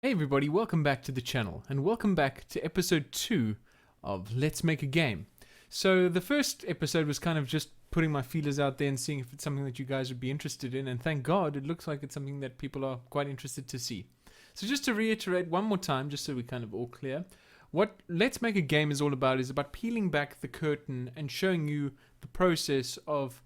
Hey everybody, welcome back to the channel, and welcome back to episode 2 of Let's Make a Game. So the first episode was kind of just putting my feelers out there and seeing if it's something that you guys would be interested in, and thank God it looks like it's something that people are quite interested to see. So just to reiterate one more time, just so we're kind of all clear, what Let's Make a Game is all about is about peeling back the curtain and showing you the process of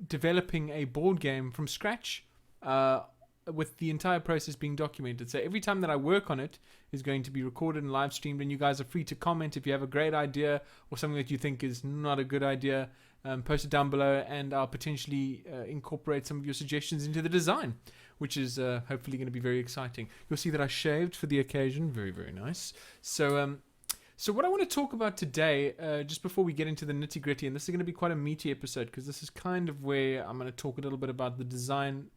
developing a board game from scratch, with the entire process being documented. So every time that I work on it is going to be recorded and live streamed, and you guys are free to comment if you have a great idea or something that you think is not a good idea. Post it down below, and I'll potentially incorporate some of your suggestions into the design, which is hopefully going to be very exciting. You'll see that I shaved for the occasion. Very, very nice. So what I want to talk about today, just before we get into the nitty-gritty, and this is going to be quite a meaty episode because this is kind of where I'm going to talk a little bit about the design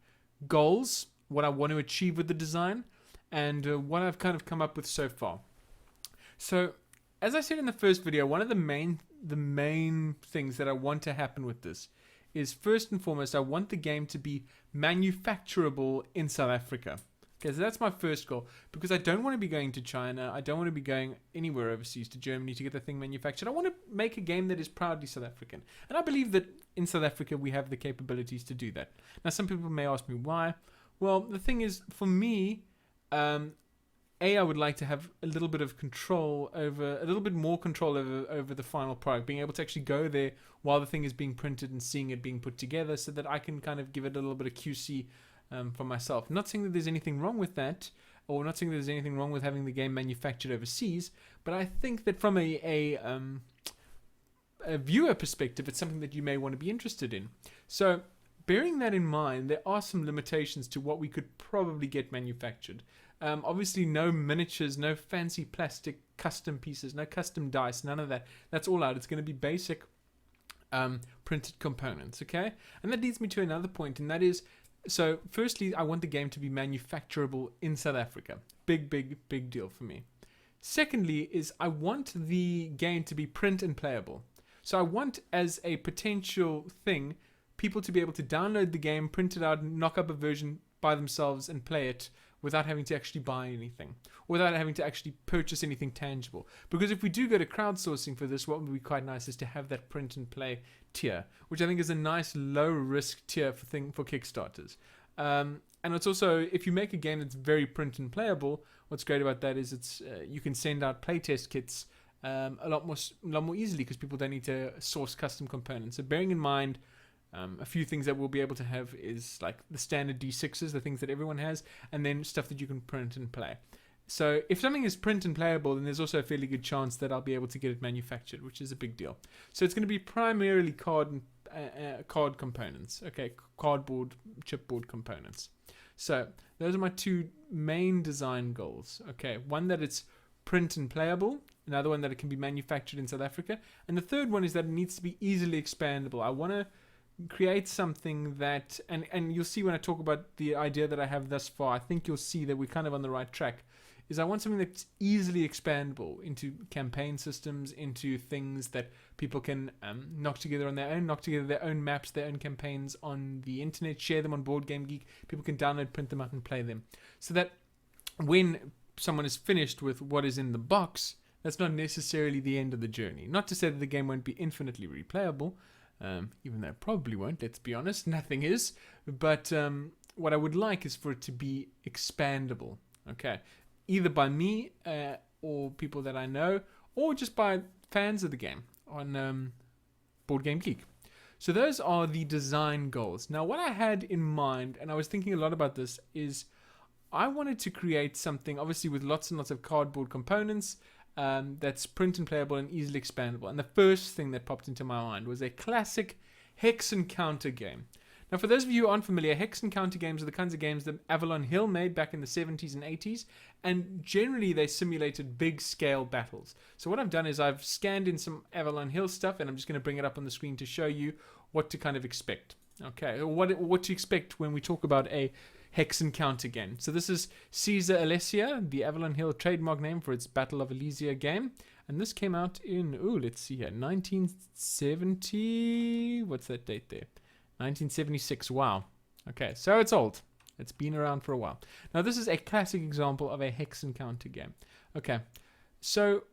goals, what I want to achieve with the design, and what I've kind of come up with so far. So, as I said in the first video, one of the main things that I want to happen with this is, first and foremost, I want the game to be manufacturable in South Africa. Okay, so that's my first goal, because I don't want to be going to China, I don't want to be going anywhere overseas to Germany to get the thing manufactured. I want to make a game that is proudly South African, and I believe that in South Africa we have the capabilities to do that. Now, some people may ask me why. Well, the thing is, for me, I would like to have a little bit of control over, a little bit more control over the final product, being able to actually go there while the thing is being printed and seeing it being put together, so that I can kind of give it a little bit of QC for myself. Not saying that there's anything wrong with that, or not saying that there's anything wrong with having the game manufactured overseas, but I think that from a viewer perspective, it's something that you may want to be interested in. So, bearing that in mind, there are some limitations to what we could probably get manufactured. Obviously, no miniatures, no fancy plastic custom pieces, no custom dice, none of that. That's all out. It's going to be basic printed components, okay? And that leads me to another point, and that is, so firstly, I want the game to be manufacturable in South Africa. Big, big, big deal for me. Secondly is, I want the game to be print and playable. So I want, as a potential thing, people to be able to download the game, print it out, knock up a version by themselves and play it without having to actually buy anything, without having to actually purchase anything tangible. Because if we do go to crowdsourcing for this, what would be quite nice is to have that print and play tier, which I think is a nice low risk tier for Kickstarters. And it's also, if you make a game that's very print and playable, what's great about that is it's you can send out playtest kits a lot more easily, because people don't need to source custom components. So bearing in mind, a few things that we'll be able to have is like the standard D6s, the things that everyone has, and then stuff that you can print and play. So if something is print and playable, then there's also a fairly good chance that I'll be able to get it manufactured, which is a big deal. So it's going to be primarily card components, okay, cardboard, chipboard components. So those are my two main design goals. Okay, one that it's print and playable, another one that it can be manufactured in South Africa, and the third one is that it needs to be easily expandable. I want to create something that, and you'll see when I talk about the idea that I have thus far, I think you'll see that we're kind of on the right track, is I want something that's easily expandable into campaign systems, into things that people can knock together on their own, knock together their own maps, their own campaigns on the internet, share them on Board Game Geek, people can download, print them out and play them. So that when someone is finished with what is in the box, that's not necessarily the end of the journey. Not to say that the game won't be infinitely replayable, even though it probably won't, let's be honest, nothing is. But what I would like is for it to be expandable, okay? Either by me or people that I know, or just by fans of the game on Board Game Geek. So those are the design goals. Now, what I had in mind, and I was thinking a lot about this, is I wanted to create something, obviously with lots and lots of cardboard components, that's print and playable and easily expandable. And the first thing that popped into my mind was a classic hex and counter game. Now, for those of you who aren't familiar, hex and counter games are the kinds of games that Avalon Hill made back in the 70s and 80s, and generally they simulated big scale battles. So what I've done is I've scanned in some Avalon Hill stuff, and I'm just going to bring it up on the screen to show you what to kind of expect. Okay, what to expect when we talk about a hex and counter game. So this is Caesar Alessia, the Avalon Hill trademark name for its Battle of Alesia game. And this came out in, let's see here, 1970, what's that date there? 1976, wow. Okay, so it's old. It's been around for a while. Now, this is a classic example of a hex encounter game. Okay, so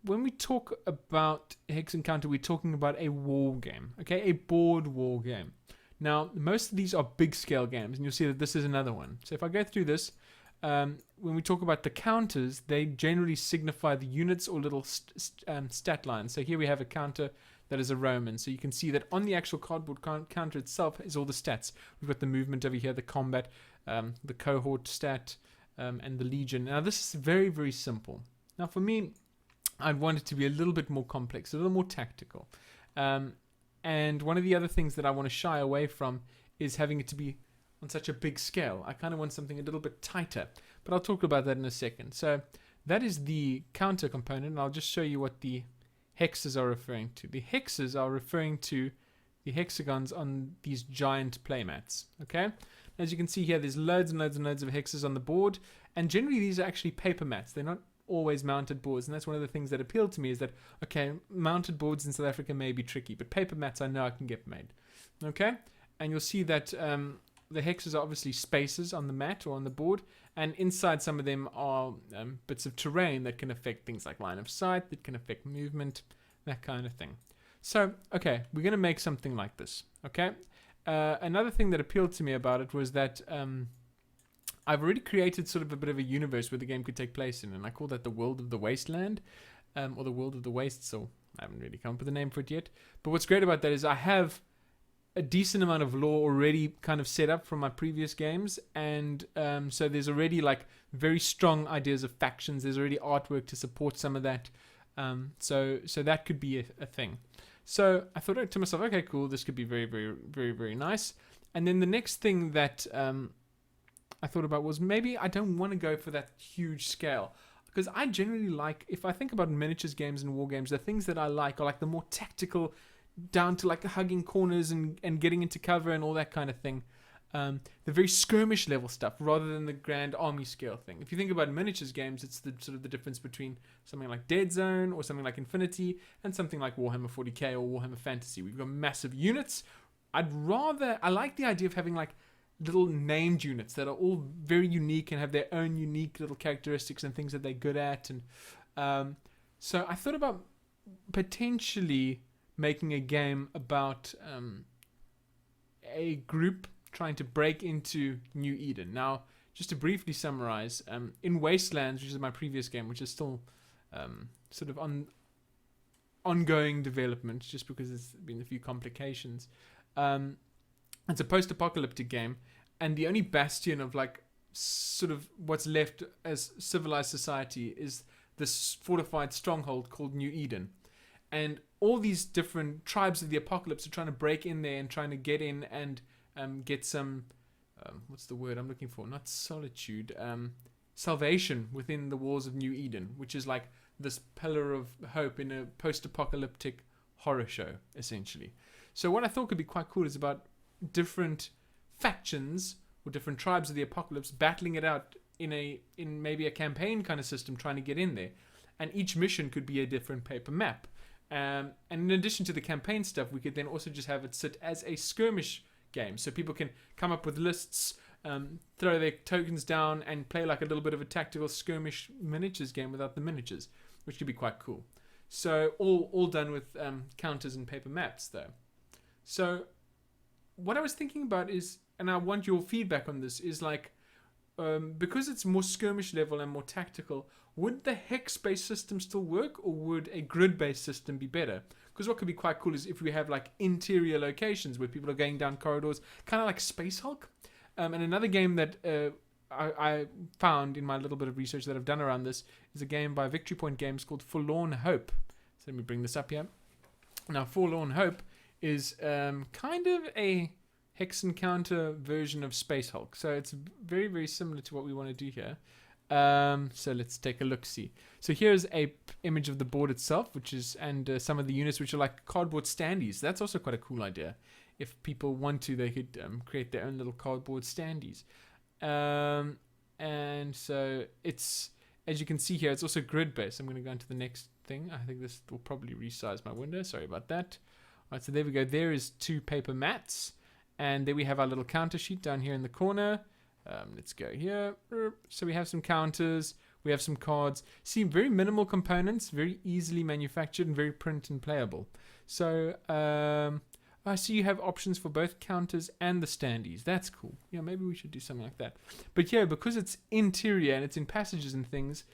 when we talk about hex encounter, we're talking about a war game, okay, a board war game. Now, most of these are big scale games, and you'll see that this is another one. So if I go through this, when we talk about the counters, they generally signify the units or little stat lines. So here we have a counter that is a Roman. So you can see that on the actual cardboard counter itself is all the stats. We've got the movement over here, the combat, the cohort stat, and the legion. Now this is very, very simple. Now for me, I'd want it to be a little bit more complex, a little more tactical. And one of the other things that I want to shy away from is having it to be on such a big scale. I kind of want something a little bit tighter, but I'll talk about that in a second. So that is the counter component, and I'll just show you what the hexes are referring to. The hexes are referring to the hexagons on these giant playmats. Okay, as you can see here, there's loads and loads and loads of hexes on the board, and generally these are actually paper mats. They're not always mounted boards, and that's one of the things that appealed to me, is that, okay, mounted boards in South Africa may be tricky, but paper mats I know I can get made. Okay, and you'll see that the hexes are obviously spaces on the mat or on the board, and inside some of them are bits of terrain that can affect things like line of sight, that can affect movement, that kind of thing. So, okay, we're going to make something like this, okay? Another thing that appealed to me about it was that I've already created sort of a bit of a universe where the game could take place in, and I call that the World of the Wasteland, or the World of the Wastes, so I haven't really come up with a name for it yet. But what's great about that is I have a decent amount of lore already kind of set up from my previous games, and so there's already like very strong ideas of factions. There's already artwork to support some of that, so that could be a thing. So I thought to myself, okay, cool, this could be very, very, very, very nice. And then the next thing that I thought about was maybe I don't want to go for that huge scale, because I generally like, if I think about miniatures games and war games, the things that I like are like the more tactical, down to like hugging corners and getting into cover and all that kind of thing. The very skirmish level stuff rather than the grand army scale thing. If you think about miniatures games, it's the sort of the difference between something like Dead Zone or something like Infinity and something like Warhammer 40k or Warhammer Fantasy. We've got massive units. I like the idea of having like little named units that are all very unique and have their own unique little characteristics and things that they're good at. And so I thought about potentially making a game about a group trying to break into New Eden. Now, just to briefly summarize, in Wastelands, which is my previous game, which is still sort of ongoing development, just because there's been a few complications, it's a post-apocalyptic game, and the only bastion of like sort of what's left as civilized society is this fortified stronghold called New Eden. And all these different tribes of the apocalypse are trying to break in there and trying to get in and get some, what's the word I'm looking for? Not solitude, salvation within the walls of New Eden, which is like this pillar of hope in a post-apocalyptic horror show, essentially. So what I thought could be quite cool is about different factions or different tribes of the apocalypse battling it out in maybe a campaign kind of system, trying to get in there. And each mission could be a different paper map. And in addition to the campaign stuff, we could then also just have it sit as a skirmish game. So people can come up with lists, throw their tokens down, and play like a little bit of a tactical skirmish miniatures game without the miniatures, which could be quite cool. So all done with counters and paper maps, though. So what I was thinking about is, and I want your feedback on this, is like, because it's more skirmish level and more tactical, would the hex-based system still work, or would a grid-based system be better? Because what could be quite cool is if we have like interior locations where people are going down corridors, kind of like Space Hulk. And another game that I found in my little bit of research that I've done around this is a game by Victory Point Games called Forlorn Hope. So let me bring this up here. Now, Forlorn Hope is kind of a hex encounter version of Space Hulk. So it's very, very similar to what we want to do here. So let's take a look-see. So here's a image of the board itself, which is, and some of the units which are like cardboard standees. That's also quite a cool idea. If people want to, they could create their own little cardboard standees. And so it's, as you can see here, it's also grid-based. I'm going to go into the next thing. I think this will probably resize my window. Sorry about that. All right, so there we go. There is 2 paper mats. And there we have our little counter sheet down here in the corner. Let's go here. So we have some counters. We have some cards. See, very minimal components, very easily manufactured, and very print and playable. So I see you have options for both counters and the standees. That's cool. Yeah, maybe we should do something like that. But yeah, because it's interior and it's in passages and things,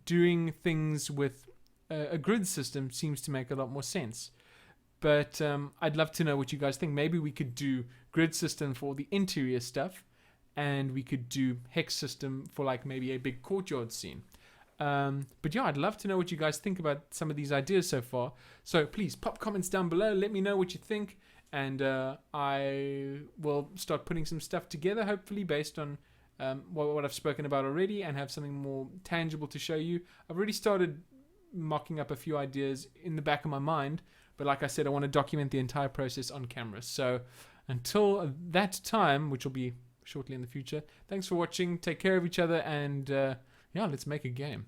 doing things with a grid system seems to make a lot more sense. But I'd love to know what you guys think. Maybe we could do grid system for the interior stuff, and we could do hex system for like maybe a big courtyard scene. But yeah, I'd love to know what you guys think about some of these ideas so far. So please pop comments down below. Let me know what you think, and I will start putting some stuff together, hopefully based on what I've spoken about already, and have something more tangible to show you. I've already started mocking up a few ideas in the back of my mind, but like I said, I want to document the entire process on camera. So until that time, which will be shortly in the future, thanks for watching. Take care of each other, and yeah, let's make a game.